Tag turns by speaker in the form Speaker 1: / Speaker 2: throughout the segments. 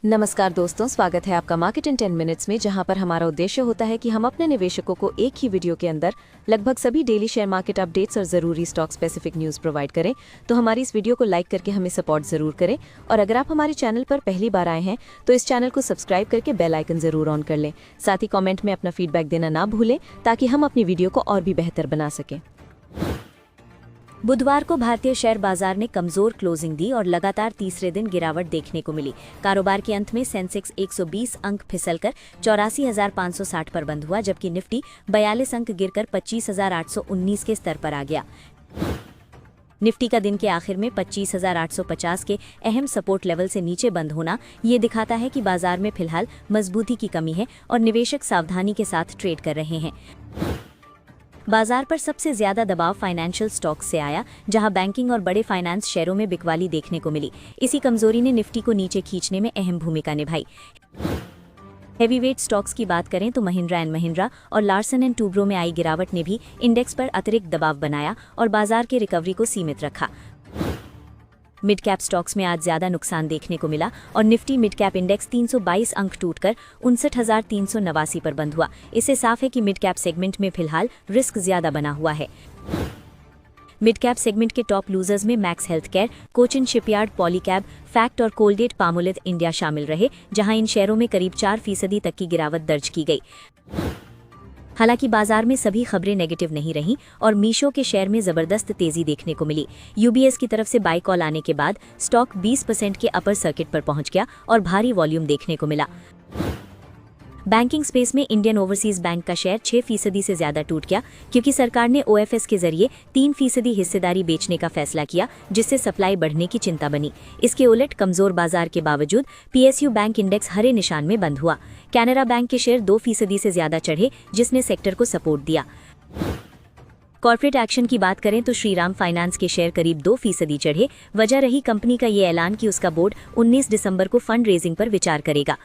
Speaker 1: नमस्कार दोस्तों, स्वागत है आपका मार्केट इन 10 मिनट्स में, जहां पर हमारा उद्देश्य होता है कि हम अपने निवेशकों को एक ही वीडियो के अंदर लगभग सभी डेली शेयर मार्केट अपडेट्स और ज़रूरी स्टॉक स्पेसिफिक न्यूज़ प्रोवाइड करें। तो हमारी इस वीडियो को लाइक करके हमें सपोर्ट ज़रूर करें, और अगर आप हमारे चैनल पर पहली बार आए हैं तो इस चैनल को सब्सक्राइब करके बेल आइकन ज़रूर ऑन कर लें। साथ ही कॉमेंट में अपना फीडबैक देना ना भूलें, ताकि हम अपनी वीडियो को और भी बेहतर बना सकें।
Speaker 2: बुधवार को भारतीय शेयर बाजार ने कमजोर क्लोजिंग दी और लगातार तीसरे दिन गिरावट देखने को मिली। कारोबार के अंत में सेंसेक्स 120 अंक फिसलकर 84,560 पर बंद हुआ, जबकि निफ्टी 42 अंक गिरकर 25,819 के स्तर पर आ गया। निफ्टी का दिन के आखिर में 25,850 के अहम सपोर्ट लेवल से नीचे बंद होना ये दिखाता है कि बाजार में फिलहाल मजबूती की कमी है और निवेशक सावधानी के साथ ट्रेड कर रहे हैं। बाजार पर सबसे ज्यादा दबाव फाइनेंशियल स्टॉक्स से आया, जहां बैंकिंग और बड़े फाइनेंस शेयरों में बिकवाली देखने को मिली। इसी कमजोरी ने निफ्टी को नीचे खींचने में अहम भूमिका निभाई। हेवीवेट स्टॉक्स की बात करें तो महिंद्रा एंड महिंद्रा और लार्सन एंड टूब्रो में आई गिरावट ने भी इंडेक्स पर अतिरिक्त दबाव बनाया और बाजार की रिकवरी को सीमित रखा। मिड कैप स्टॉक्स में आज ज्यादा नुकसान देखने को मिला और निफ्टी मिड कैप इंडेक्स 322 अंक टूटकर 59,389 पर बंद हुआ। इससे साफ है कि मिड कैप सेगमेंट में फिलहाल रिस्क ज्यादा बना हुआ है। मिड कैप सेगमेंट के टॉप लूजर्स में max health care, Cochin shipyard, Polycab, fact और कोलगेट पामोलिव इंडिया शामिल रहे, जहां इन शेयरों में करीब 4% तक की गिरावट दर्ज की गई। हालांकि बाजार में सभी खबरें नेगेटिव नहीं रहीं और मीशो के शेयर में जबरदस्त तेजी देखने को मिली। यूबीएस की तरफ से बाय कॉल आने के बाद स्टॉक 20% के अपर सर्किट पर पहुंच गया और भारी वॉल्यूम देखने को मिला। बैंकिंग स्पेस में इंडियन ओवरसीज बैंक का शेयर 6% से ज्यादा टूट गया, क्योंकि सरकार ने ओएफएस के जरिए 3% हिस्सेदारी बेचने का फैसला किया, जिससे सप्लाई बढ़ने की चिंता बनी। इसके उलट कमजोर बाजार के बावजूद पीएसयू बैंक इंडेक्स हरे निशान में बंद हुआ। कैनरा बैंक के शेयर 2% से ज्यादा चढ़े, जिसने सेक्टर को सपोर्ट दिया। कॉर्पोरेट एक्शन की बात करें तो श्रीराम फाइनेंस के शेयर करीब 2% चढ़े। वजह रही कंपनी का ये ऐलान कि उसका बोर्ड 19 दिसंबर को फंड रेजिंग पर विचार करेगा।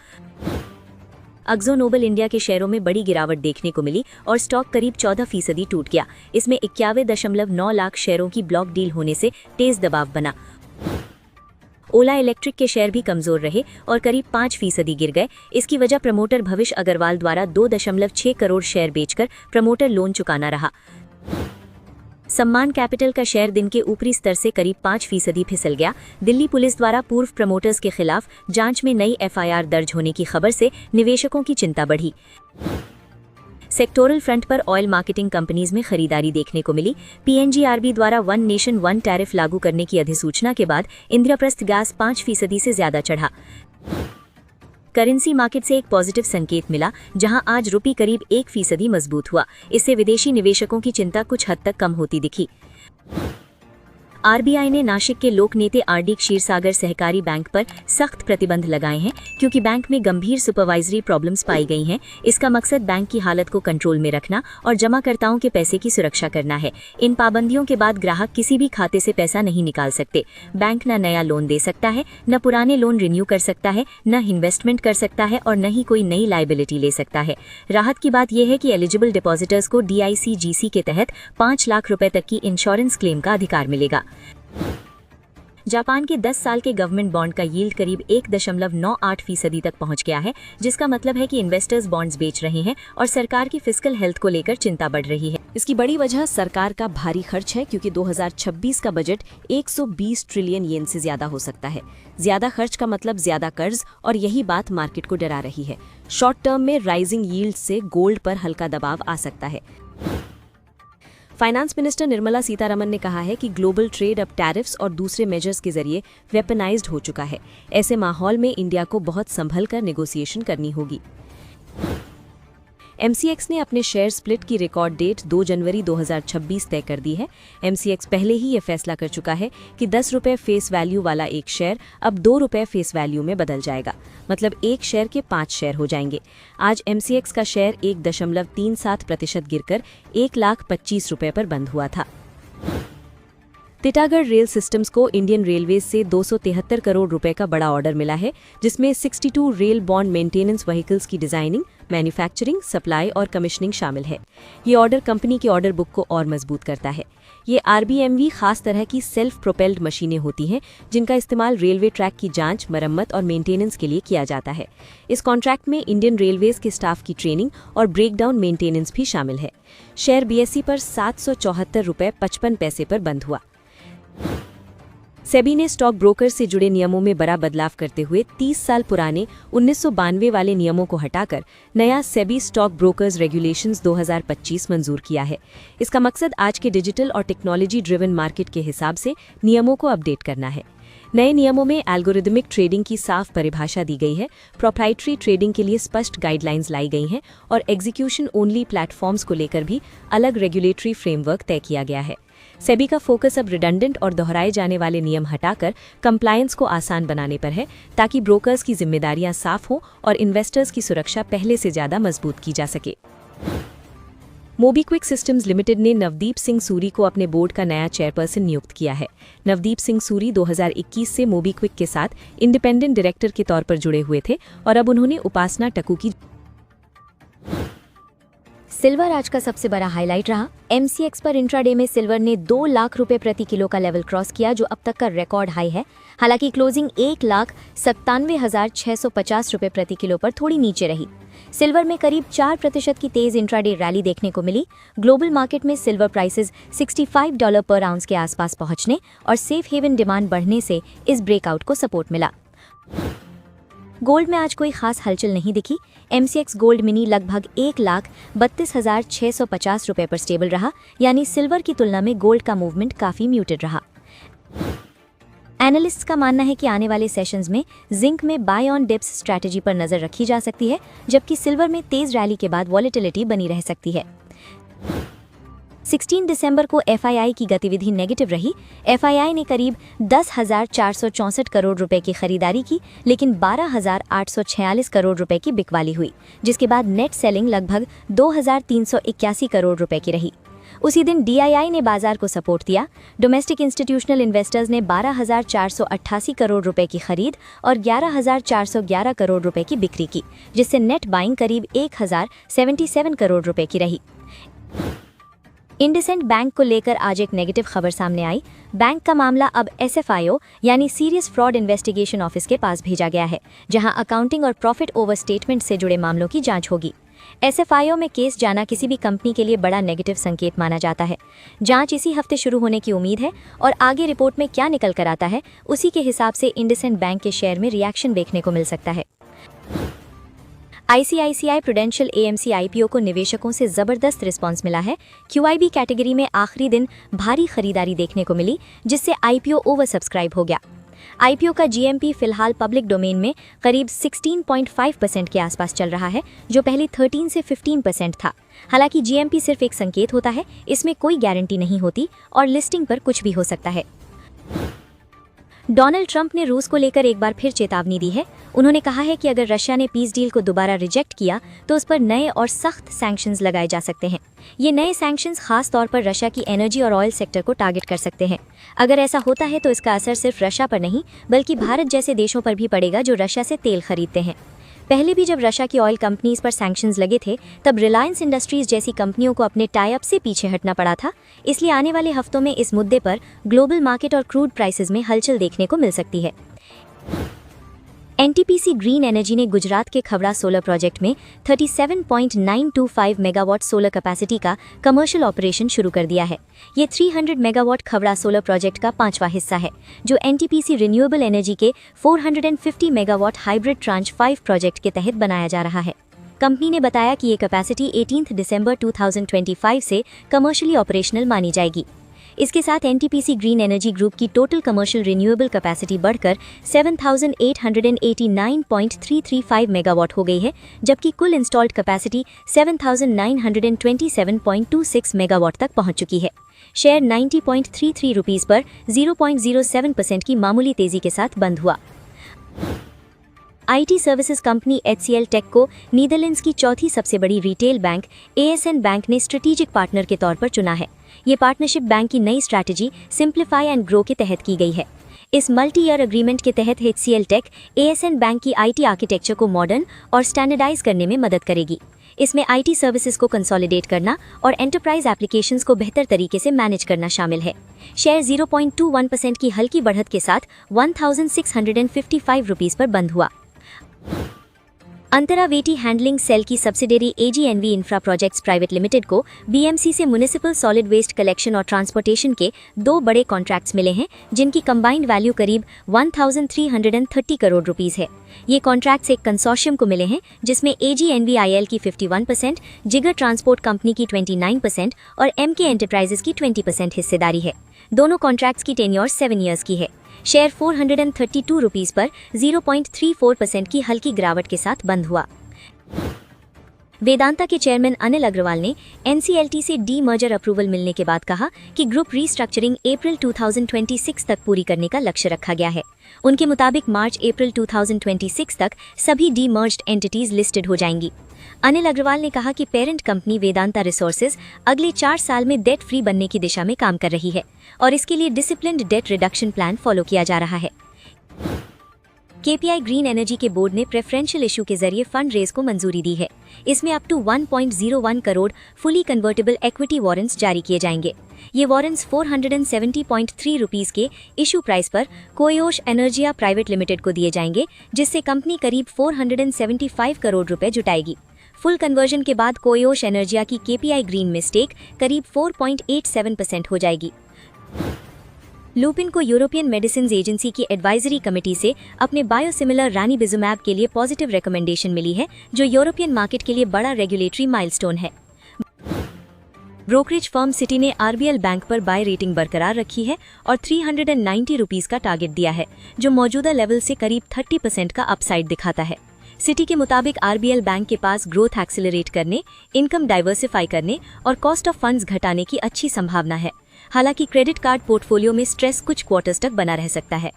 Speaker 2: अक्जो नोबल इंडिया के शेयरों में बड़ी गिरावट देखने को मिली और स्टॉक करीब 14% टूट गया। इसमें 91.9 लाख शेयरों की ब्लॉक डील होने से तेज दबाव बना। ओला इलेक्ट्रिक के शेयर भी कमजोर रहे और करीब 5% गिर गए। इसकी वजह प्रमोटर भविष्य अग्रवाल द्वारा 2.6 करोड़ शेयर बेचकर प्रमोटर लोन चुकाना रहा। सम्मान कैपिटल का शेयर दिन के ऊपरी स्तर से करीब 5% फिसल गया। दिल्ली पुलिस द्वारा पूर्व प्रमोटर्स के खिलाफ जांच में नई एफआईआर दर्ज होने की खबर से निवेशकों की चिंता बढ़ी। सेक्टोरल फ्रंट पर ऑयल मार्केटिंग कंपनीज में खरीदारी देखने को मिली। पीएनजीआरबी द्वारा वन नेशन वन टैरिफ लागू करने की अधिसूचना के बाद इंद्रप्रस्थ गैस 5% से ज्यादा चढ़ा। करेंसी मार्केट से एक पॉजिटिव संकेत मिला, जहां आज रुपये करीब 1% मजबूत हुआ। इससे विदेशी निवेशकों की चिंता कुछ हद तक कम होती दिखी। आरबीआई ने नासिक के लोक नेते आरडी क्षीरसागर सहकारी बैंक पर सख्त प्रतिबंध लगाए हैं, क्योंकि बैंक में गंभीर सुपरवाइजरी प्रॉब्लम्स पाई गई हैं। इसका मकसद बैंक की हालत को कंट्रोल में रखना और जमाकर्ताओं के पैसे की सुरक्षा करना है। इन पाबंदियों के बाद ग्राहक किसी भी खाते से पैसा नहीं निकाल सकते। बैंक न नया लोन दे सकता है, न पुराने लोन रिन्यू कर सकता है, न इन्वेस्टमेंट कर सकता है और न ही कोई नई लायबिलिटी ले सकता है। राहत की बात यह है कि एलिजिबल डिपॉजिटर्स को DICGC के तहत 5 लाख रुपए तक की इंश्योरेंस क्लेम का अधिकार मिलेगा। जापान के 10 साल के गवर्नमेंट बॉन्ड का यील्ड करीब 1.98% तक पहुंच गया है, जिसका मतलब है कि इन्वेस्टर्स बॉन्ड्स बेच रहे हैं और सरकार की फिस्कल हेल्थ को लेकर चिंता बढ़ रही है।
Speaker 1: इसकी बड़ी वजह सरकार का भारी खर्च है, क्योंकि 2026 का बजट 120 ट्रिलियन येन से ज्यादा हो सकता है। ज्यादा खर्च का मतलब ज्यादा कर्ज, और यही बात मार्केट को डरा रही है। शॉर्ट टर्म में राइजिंग यील्ड से गोल्ड पर हल्का दबाव आ सकता है। फाइनेंस मिनिस्टर निर्मला सीतारमण ने कहा है कि ग्लोबल ट्रेड अब टैरिफ्स और दूसरे मेजर्स के जरिए वेपनाइज्ड हो चुका है। ऐसे माहौल में इंडिया को बहुत संभल कर नेगोशिएशन करनी होगी। MCX ने अपने शेयर स्प्लिट की रिकॉर्ड डेट 2 जनवरी 2026 तय कर दी है। MCX पहले ही ये फैसला कर चुका है कि 10 रुपये फेस वैल्यू वाला एक शेयर अब 2 रुपये फेस वैल्यू में बदल जाएगा, मतलब एक शेयर के 5 शेयर हो जाएंगे। आज MCX का शेयर 1.37% गिरकर 1,25,000 रुपये पर बंद हुआ था। टिटागढ़ रेल सिस्टम्स को इंडियन रेलवेज से 273 करोड़ रुपए का बड़ा ऑर्डर मिला है, जिसमें 62 रेल बॉन्ड मेंटेनेंस व्हीकल्स की डिजाइनिंग, मैन्युफैक्चरिंग, सप्लाई और कमीशनिंग शामिल है। ये ऑर्डर कंपनी की ऑर्डर बुक को और मजबूत करता है। ये RBMV खास तरह की सेल्फ प्रोपेल्ड मशीनें होती हैं जिनका इस्तेमाल रेलवे ट्रैक की जांच, मरम्मत और मेंटेनेंस के लिए किया जाता है। इस कॉन्ट्रैक्ट में इंडियन रेलवेज के स्टाफ की ट्रेनिंग और ब्रेकडाउन मेंटेनेंस भी शामिल है। शेयर BSE पर 774 रुपये 55 पैसे पर बंद हुआ। सेबी ने स्टॉक ब्रोकर से जुड़े नियमों में बड़ा बदलाव करते हुए 30 साल पुराने 1992 वाले नियमों को हटाकर नया सेबी स्टॉक ब्रोकर्स रेगुलेशंस 2025 मंजूर किया है। इसका मकसद आज के डिजिटल और टेक्नोलॉजी ड्रिवन मार्केट के हिसाब से नियमों को अपडेट करना है। नए नियमों में एल्गोरिदमिक ट्रेडिंग की साफ परिभाषा दी गई है, प्रोप्राइटरी ट्रेडिंग के लिए स्पष्ट गाइडलाइंस लाई गई हैं और एग्जीक्यूशन ओनली प्लेटफॉर्म्स को लेकर भी अलग रेगुलेटरी फ्रेमवर्क तय किया गया है। सेबी का फोकस अब रिडंडेंट और दोहराए जाने वाले नियम हटाकर कंप्लायंस को आसान बनाने पर है, ताकि ब्रोकर्स की जिम्मेदारियां साफ हों और इन्वेस्टर्स की सुरक्षा पहले से ज़्यादा मजबूत की जा सके। मोबीक्विक सिस्टम्स लिमिटेड ने नवदीप सिंह सूरी को अपने बोर्ड का नया चेयरपर्सन नियुक्त किया है। नवदीप सिंह सूरी 2021 से मोबीक्विक के साथ इंडिपेंडेंट डायरेक्टर के तौर पर जुड़े हुए थे और अब उन्होंने उपासना टकू की।
Speaker 2: सिल्वर आज का सबसे बड़ा हाईलाइट रहा। MCX पर इंट्राडे में सिल्वर ने 2 लाख रुपए प्रति किलो का लेवल क्रॉस किया, जो अब तक का रिकॉर्ड हाई है। हालांकि क्लोजिंग 1,97,650 रुपए प्रति किलो पर थोड़ी नीचे रही। सिल्वर में करीब 4% की तेज इंट्राडे रैली देखने को मिली। ग्लोबल मार्केट में सिल्वर प्राइसेस $65 पर आउंस के आसपास पहुंचने और सेफ हेवन डिमांड बढ़ने से इस ब्रेकआउट को सपोर्ट मिला। गोल्ड में आज कोई खास हलचल नहीं दिखी। MCX गोल्ड मिनी लगभग 1,32,650 रुपए पर स्टेबल रहा, यानी सिल्वर की तुलना में गोल्ड का मूवमेंट काफी म्यूटेड रहा। एनालिस्ट्स का मानना है कि आने वाले सेशंस में जिंक में बाय ऑन डिप्स स्ट्रैटेजी पर नजर रखी जा सकती है, जबकि सिल्वर में तेज रैली के बाद वॉलेटिलिटी बनी रह सकती है। 16 दिसंबर को FII की गतिविधि नेगेटिव रही। FII ने करीब 10,464 करोड़ रुपए की खरीदारी की, लेकिन 12,846 करोड़ रुपए की बिकवाली हुई, जिसके बाद नेट सेलिंग लगभग 2,381 करोड़ रुपए की रही। उसी दिन DII ने बाजार को सपोर्ट दिया। डोमेस्टिक इंस्टीट्यूशनल इन्वेस्टर्स ने 12,488 करोड़ रुपए की खरीद और 11,411 करोड़ रुपए की बिक्री की, जिससे नेट बाइंग करीब 1,077 करोड़ रुपए की रही। इंडसेंड बैंक को लेकर आज एक नेगेटिव खबर सामने आई। बैंक का मामला अब SFIO यानी सीरियस फ्रॉड इन्वेस्टिगेशन ऑफिस के पास भेजा गया है, जहां अकाउंटिंग और प्रॉफिट ओवर स्टेटमेंट से जुड़े मामलों की जांच होगी। SFIO में केस जाना किसी भी कंपनी के लिए बड़ा नेगेटिव संकेत माना जाता है। जांच इसी हफ्ते शुरू होने की उम्मीद है और आगे रिपोर्ट में क्या निकल कर आता है, उसी के हिसाब से इंडसेंड बैंक के शेयर में रिएक्शन देखने को मिल सकता है। ICICI प्रूडेंशियल AMC IPO को निवेशकों से जबरदस्त रिस्पांस मिला है। QIB कैटेगरी में आखिरी दिन भारी खरीदारी देखने को मिली, जिससे IPO ओवर सब्सक्राइब हो गया। IPO का GMP फिलहाल पब्लिक डोमेन में करीब 16.5% के आसपास चल रहा है, जो पहले 13 से 15% था। हालांकि GMP सिर्फ एक संकेत होता है, इसमें कोई गारंटी नहीं होती और लिस्टिंग पर कुछ भी हो सकता है। डोनाल्ड ट्रंप ने रूस को लेकर एक बार फिर चेतावनी दी है। उन्होंने कहा है कि अगर रशिया ने पीस डील को दोबारा रिजेक्ट किया तो उस पर नए और सख्त सैंक्शंस लगाए जा सकते हैं। ये नए सैंक्शंस खास तौर पर रशिया की एनर्जी और ऑयल सेक्टर को टारगेट कर सकते हैं। अगर ऐसा होता है तो इसका असर सिर्फ रशिया पर नहीं, बल्कि भारत जैसे देशों पर भी पड़ेगा जो रशिया से तेल खरीदते हैं। पहले भी जब रशिया की ऑयल कंपनीज पर सैंक्शंस लगे थे, तब रिलायंस इंडस्ट्रीज जैसी कंपनियों को अपने टाई अप से पीछे हटना पड़ा था। इसलिए आने वाले हफ्तों में इस मुद्दे पर ग्लोबल मार्केट और क्रूड प्राइसेस में हलचल देखने को मिल सकती है। NTPC ग्रीन एनर्जी ने गुजरात के खवड़ा सोलर प्रोजेक्ट में 37.925 मेगावाट सोलर कैपेसिटी का कमर्शियल ऑपरेशन शुरू कर दिया है। ये 300 मेगावाट खवड़ा सोलर प्रोजेक्ट का 5वां हिस्सा है, जो NTPC रिन्यूएबल एनर्जी के 450 मेगावाट हाइब्रिड ट्रांच 5 प्रोजेक्ट के तहत बनाया जा रहा है। कंपनी ने बताया कि ये कैपेसिटी 18 दिसंबर 2025 से कमर्शियली ऑपरेशनल मानी जाएगी। इसके साथ NTPC ग्रीन एनर्जी ग्रुप की टोटल कमर्शियल रिन्यूएबल कैपेसिटी बढ़कर 7,889.335 मेगावाट हो गई है, जबकि कुल इंस्टॉल्ड कैपेसिटी 7,927.26 मेगावाट तक पहुंच चुकी है। शेयर 90.33 रुपीस पर 0.07% की मामूली तेजी के साथ बंद हुआ। IT services company HCL tech को नीदरलैंड्स की चौथी सबसे बड़ी रिटेल बैंक ASN बैंक ने स्ट्रेटेजिक पार्टनर के तौर पर चुना है। ये पार्टनरशिप बैंक की नई स्ट्रैटेजी सिंप्लीफाई एंड ग्रो के तहत की गई है। इस मल्टी ईयर एग्रीमेंट के तहत HCL टेक ASN बैंक की IT आर्किटेक्चर को मॉडर्न और स्टैंडर्डाइज करने में मदद करेगी। इसमें आईटी सर्विसेज को कंसोलिडेट करना और एंटरप्राइज एप्लीकेशंस को बेहतर तरीके से मैनेज करना शामिल है। शेयर 0.21% की हल्की बढ़त के साथ 1655 रुपीस पर बंद हुआ। अंतरावेटी हैंडलिंग सेल की subsidiary AGNV infra projects private limited को BMC से म्युनिसिपल सॉलिड वेस्ट कलेक्शन और ट्रांसपोर्टेशन के 2 बड़े कॉन्ट्रैक्ट्स मिले हैं, जिनकी कंबाइंड वैल्यू करीब 1330 करोड़ रुपीस है। ये कॉन्ट्रैक्ट्स एक कंसोर्शियम को मिले हैं, जिसमें AGNVIL की 51%, जिगर ट्रांसपोर्ट कंपनी की 29% और MK एंटरप्राइजेस की 20% हिस्सेदारी है। दोनों कॉन्ट्रैक्ट्स की टेन्योर 7 ईयर्स की है। शेयर 432 रुपीस पर 0.34% की हल्की गिरावट के साथ बंद हुआ। वेदांता के चेयरमैन अनिल अग्रवाल ने NCLT से डी मर्जर अप्रूवल मिलने के बाद कहा कि ग्रुप रीस्ट्रक्चरिंग अप्रैल 2026 तक पूरी करने का लक्ष्य रखा गया है। उनके मुताबिक मार्च-अप्रैल 2026 तक सभी डी मर्ज्ड एंटिटीज लिस्टेड हो जाएंगी। अनिल अग्रवाल ने कहा कि पेरेंट कंपनी वेदांता रिसोर्सेज अगले 4 साल में डेट फ्री बनने की दिशा में काम कर रही है और इसके लिए disciplined debt reduction plan follow किया जा रहा है। KPI ग्रीन एनर्जी के बोर्ड ने प्रेफरेंशियल इशू के जरिए फंड रेज को मंजूरी दी है। इसमें up to 1.01 crore fully convertible equity warrants जारी किए जाएंगे। ये वारंट्स 470.3 रुपीस के इशू प्राइस पर कोयोश एनर्जिया प्राइवेट लिमिटेड को दिए जाएंगे, जिससे कंपनी करीब 475 करोड़ रुपए जुटाएगी। फुल कन्वर्जन के बाद कोयोश एनर्जिया की KPI ग्रीन में स्टेक करीब 4.87% हो जाएगी। लुपिन को यूरोपियन मेडिसिन एजेंसी की एडवाइजरी कमेटी से अपने बायोसिमिलर रानीबिजुमैब के लिए पॉजिटिव रिकमेंडेशन मिली है, जो यूरोपियन मार्केट के लिए बड़ा रेगुलेटरी माइलस्टोन है। ब्रोकरेज फर्म सिटी ने RBL बैंक पर बाय रेटिंग बरकरार रखी है और 390 रुपीस का टारगेट दिया है, जो मौजूदा लेवल से करीब 30% का अपसाइड दिखाता है। सिटी के मुताबिक RBL बैंक के पास ग्रोथ एक्सेलरेट करने, इनकम डाइवर्सिफाई करने और कॉस्ट ऑफ फंड्स घटाने की अच्छी संभावना है। हालांकि क्रेडिट कार्ड पोर्टफोलियो में स्ट्रेस कुछ क्वार्टर्स तक बना रह सकता है।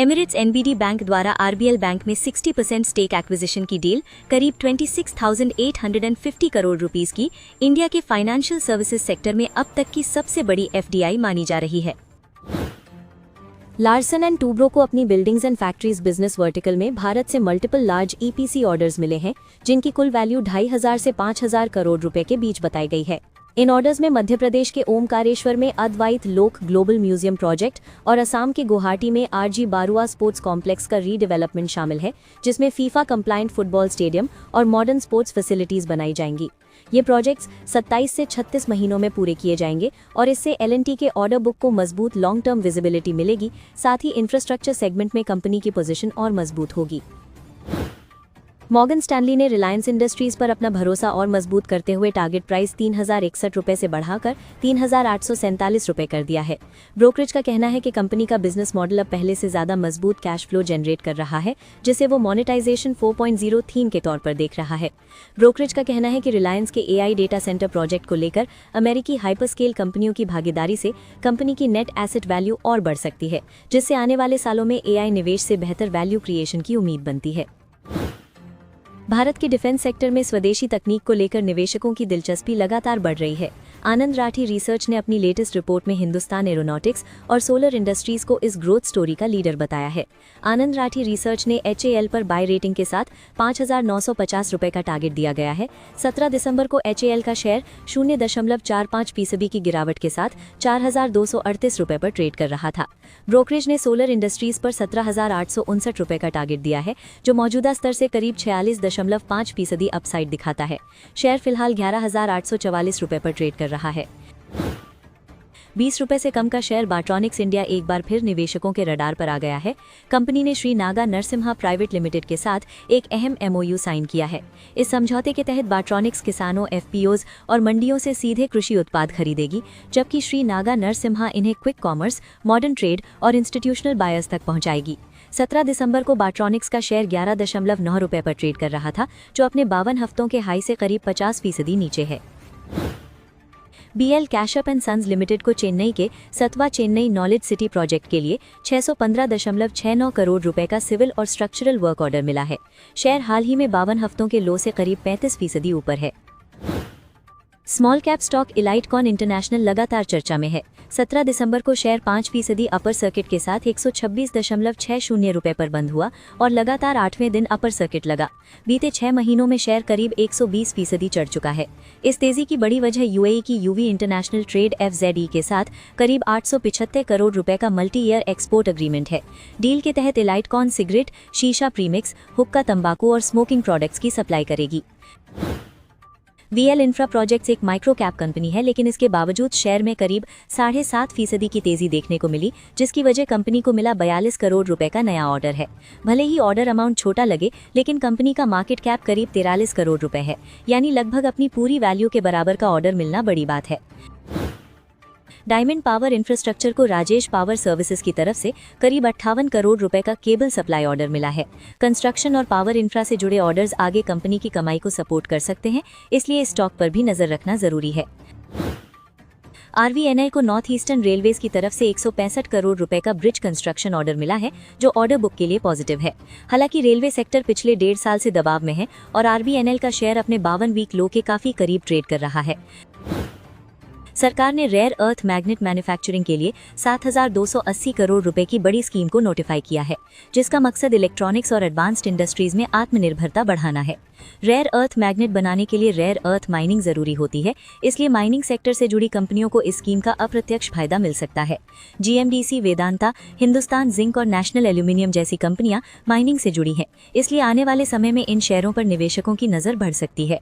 Speaker 2: एमिरेट्स NBD बैंक द्वारा RBL बैंक में 60% स्टेक एक्विजिशन की डील करीब 26,850 करोड़ रुपीस की इंडिया के फाइनेंशियल सर्विसेज सेक्टर में अब तक की सबसे बड़ी FDI मानी जा रही है।
Speaker 1: लार्सन एंड टूब्रो को अपनी buildings and factories business vertical में भारत से मल्टीपल लार्ज EPC ऑर्डर्स मिले हैं, जिनकी कुल वैल्यू 2500 से 5000 करोड़ रुपए के बीच बताई गई है। इन ऑर्डर्स में मध्य प्रदेश के ओमकारेश्वर में अद्वैत लोक ग्लोबल म्यूजियम प्रोजेक्ट और असम के गुवाहाटी में RG बारुआ स्पोर्ट्स कॉम्प्लेक्स का रीडेवलपमेंट शामिल है, जिसमें फीफा कंप्लायंट फुटबॉल स्टेडियम और मॉडर्न स्पोर्ट्स फैसिलिटीज बनाई जाएंगी। ये प्रोजेक्ट्स 27 से 36 महीनों में पूरे किए जाएंगे और इससे L&T के ऑर्डर बुक को मजबूत लॉन्ग टर्म विजिबिलिटी मिलेगी। साथ ही इंफ्रास्ट्रक्चर सेगमेंट में कंपनी की पोजीशन और मजबूत होगी। मॉर्गन स्टैनली ने रिलायंस इंडस्ट्रीज पर अपना भरोसा और मजबूत करते हुए टारगेट प्राइस 3061 रुपए से बढ़ाकर 3847 रुपए कर दिया है। ब्रोकरेज का कहना है कि कंपनी का बिजनेस मॉडल अब पहले से ज्यादा मजबूत कैश फ्लो जनरेट कर रहा है, जिसे वो मोनेटाइजेशन 4.0 थीम के तौर पर देख रहा है। ब्रोकरेज का कहना है कि रिलायंस के AI डेटा सेंटर प्रोजेक्ट को लेकर अमेरिकी हाइपरस्केल कंपनियों की भागीदारी से कंपनी की नेट एसेट वैल्यू और बढ़ सकती है, जिससे आने वाले सालों में AI निवेश से बेहतर वैल्यू क्रिएशन की उम्मीद बनती है। भारत के डिफेंस सेक्टर में स्वदेशी तकनीक को लेकर निवेशकों की दिलचस्पी लगातार बढ़ रही है। आनंद राठी रिसर्च ने अपनी लेटेस्ट रिपोर्ट में हिंदुस्तान एरोनॉटिक्स और सोलर इंडस्ट्रीज को इस ग्रोथ स्टोरी का लीडर बताया है। आनंद राठी रिसर्च ने HAL पर बाय रेटिंग के साथ 5,950 रुपए का टारगेट दिया गया है। 17 दिसंबर को HAL का शेयर 0.45% की गिरावट के साथ 4,238 रुपए पर ट्रेड कर रहा था। ब्रोकरेज ने सोलर इंडस्ट्रीज पर 17,859 रुपए का टारगेट दिया है, जो मौजूदा स्तर से करीब 46.5% अपसाइड दिखाता है। शेयर फिलहाल 11,844 रुपए पर ट्रेड कर रहा है। 20 रुपए से कम का शेयर बाट्रॉनिक्स इंडिया एक बार फिर निवेशकों के रडार पर आ गया है। कंपनी ने श्री नागा नरसिम्हा प्राइवेट लिमिटेड के साथ एक अहम MOU साइन किया है। इस समझौते के तहत बाट्रॉनिक्स किसानों, FPOs और मंडियों से सीधे कृषि उत्पाद खरीदेगी, जबकि श्री नागा नरसिम्हा इन्हें क्विक कॉमर्स, मॉडर्न ट्रेड और इंस्टीट्यूशनल बायर्स तक पहुंचाएगी। 17 दिसंबर को बाट्रॉनिक्स का शेयर 11.9 रुपए पर ट्रेड कर रहा था, जो अपने 52 हफ्तों के हाई से करीब 50% नीचे है। BL कैशअप एंड सन्स लिमिटेड को चेन्नई के सतवा चेन्नई नॉलेज सिटी प्रोजेक्ट के लिए 615.69 करोड़ रुपए का सिविल और स्ट्रक्चरल वर्क ऑर्डर मिला है। शेयर हाल ही में 52 हफ्तों के लो से करीब 35% ऊपर है।
Speaker 2: स्मॉल कैप स्टॉक इलाइटकॉन इंटरनेशनल लगातार चर्चा में है। 17 दिसंबर को शेयर 5% अपर सर्किट के साथ 126.60 रुपए पर बंद हुआ और लगातार 8वें दिन अपर सर्किट लगा। बीते 6 महीनों में शेयर करीब 120% चढ़ चुका है। इस तेजी की बड़ी वजह यूएई की यूवी इंटरनेशनल ट्रेड FZE के साथ करीब 875 करोड़ रुपए का मल्टी ईयर एक्सपोर्ट एग्रीमेंट है। डील के तहत इलाइटकॉन सिगरेट, शीशा प्रीमिक्स, हुक्का तंबाकू और स्मोकिंग प्रोडक्ट्स की सप्लाई करेगी। VL इंफ्रा प्रोजेक्ट्स एक माइक्रो कैप कंपनी है, लेकिन इसके बावजूद शेयर में करीब 7.5% की तेजी देखने को मिली, जिसकी वजह कंपनी को मिला 42 करोड़ रुपए का नया ऑर्डर है। भले ही ऑर्डर अमाउंट छोटा लगे, लेकिन कंपनी का मार्केट कैप करीब 43 करोड़ रुपए है, यानी लगभग अपनी पूरी वैल्यू के बराबर का ऑर्डर मिलना बड़ी बात है। डायमंड पावर इंफ्रास्ट्रक्चर को राजेश पावर सर्विसेज की तरफ से करीब 58 करोड़ रुपए का केबल सप्लाई ऑर्डर मिला है। कंस्ट्रक्शन और पावर इंफ्रा से जुड़े ऑर्डर्स आगे कंपनी की कमाई को सपोर्ट कर सकते हैं, इसलिए स्टॉक पर भी नजर रखना जरूरी है। RVNL को नॉर्थ ईस्टर्न रेलवेज की तरफ से 165 करोड़ रुपए का ब्रिज कंस्ट्रक्शन ऑर्डर मिला है, जो ऑर्डर बुक के लिए पॉजिटिव है। हालांकि रेलवे सेक्टर पिछले 1.5 साल से दबाव में है और RVNL का शेयर अपने 52 वीक लो के काफी करीब ट्रेड कर रहा है। सरकार ने रेयर अर्थ मैग्नेट मैन्युफैक्चरिंग के लिए 7,280 करोड़ रुपए की बड़ी स्कीम को नोटिफाई किया है, जिसका मकसद इलेक्ट्रॉनिक्स और एडवांस्ड इंडस्ट्रीज में आत्मनिर्भरता बढ़ाना है। रेयर अर्थ मैग्नेट बनाने के लिए रेयर अर्थ माइनिंग जरूरी होती है, इसलिए माइनिंग सेक्टर से जुड़ी कंपनियों को इस स्कीम का अप्रत्यक्ष फायदा मिल सकता है। GMDC, वेदांता, हिंदुस्तान जिंक और नेशनल एल्यूमिनियम जैसी कंपनियां माइनिंग से जुड़ी हैं, इसलिए आने वाले समय में इन शेयरों पर निवेशकों की नजर बढ़ सकती है।